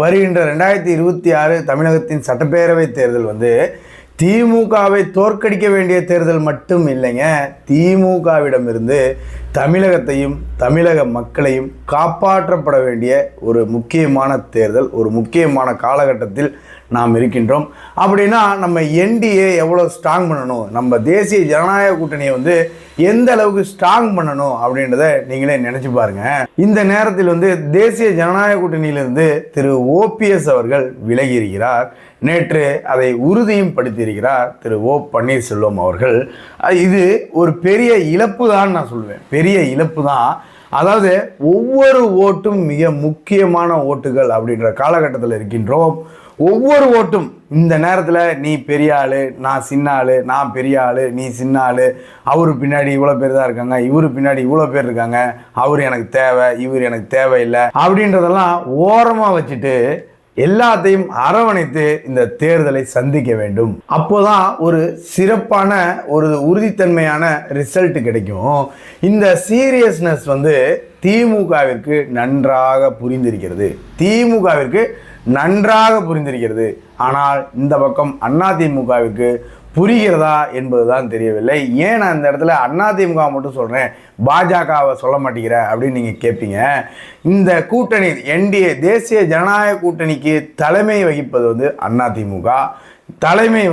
வருகின்ற 2026 தமிழகத்தின் சட்டப்பேரவை தேர்தல் திமுகவை தோற்கடிக்க வேண்டிய தேர்தல் மட்டும் இல்லைங்க, திமுகவிடமிருந்து தமிழகத்தையும் தமிழக மக்களையும் காப்பாற்றப்பட வேண்டிய ஒரு முக்கியமான தேர்தல், ஒரு முக்கியமான காலகட்டத்தில் நாம் இருக்கின்றோம். அப்படின்னா நம்ம என்டிஏ எவ்வளோ ஸ்ட்ராங் பண்ணணும், நம்ம தேசிய ஜனநாயக கூட்டணியை எந்த அளவுக்கு ஸ்ட்ராங் பண்ணணும் அப்படின்றத நீங்களே நினச்சி பாருங்க. இந்த நேரத்தில் தேசிய ஜனநாயக கூட்டணியிலிருந்து திரு ஓபிஎஸ் அவர்கள் விலகி இருக்கிறார். நேற்று அதை உறுதியும் படுத்தியிருக்கிறார் திரு ஓ பன்னீர்செல்வம் அவர்கள். இது ஒரு பெரிய இழப்பு தான் நான் சொல்லுவேன், பெரிய இழப்பு தான். அதாவது ஒவ்வொரு ஓட்டும் மிக முக்கியமான ஓட்டுகள் அப்படின்ற காலகட்டத்தில் இருக்கின்றோம். ஒவ்வொரு ஓட்டும் இந்த நேரத்தில் நீ பெரிய ஆள், நான் சின்ன ஆள், நான் பெரிய ஆள், நீ சின்ன ஆள், அவரு பின்னாடி இவ்வளோ பேர் தான் இருக்காங்க, இவரு பின்னாடி இவ்வளோ பேர் இருக்காங்க, அவர் எனக்கு தேவை, இவர் எனக்கு தேவையில்லை அப்படின்றதெல்லாம் ஓரமாக வச்சுட்டு எல்லாத்தையும் அரவணைத்து இந்த தேர்தலை சந்திக்க வேண்டும். அப்போதான் ஒரு சிறப்பான ஒரு உறுதித்தன்மையான ரிசல்ட் கிடைக்கும். இந்த சீரியஸ்னஸ் திமுகவிற்கு நன்றாக புரிந்திருக்கிறது. ஆனால் இந்த பக்கம் அதிமுகவிற்கு புரிகிறதா என்பதுதான் தெரியவில்லை. ஏன் நான் இந்த இடத்துல அதிமுக மட்டும் சொல்கிறேன், பாஜகவை சொல்ல மாட்டேங்கிறேன் அப்படின்னு நீங்கள் கேட்பீங்க. இந்த கூட்டணி என்டிஏ தேசிய ஜனநாயக கூட்டணிக்கு தலைமை வகிப்பது அதிமுக. தலைமை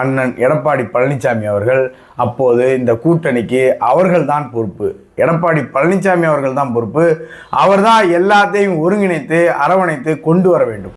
அண்ணன் எடப்பாடி பழனிசாமி அவர்கள். அப்போது இந்த கூட்டணிக்கு அவர்கள் தான் பொறுப்பு, எடப்பாடி பழனிசாமி அவர்கள் தான் பொறுப்பு. அவர் தான் எல்லாத்தையும் ஒருங்கிணைத்து அரவணைத்து கொண்டு வர வேண்டும்.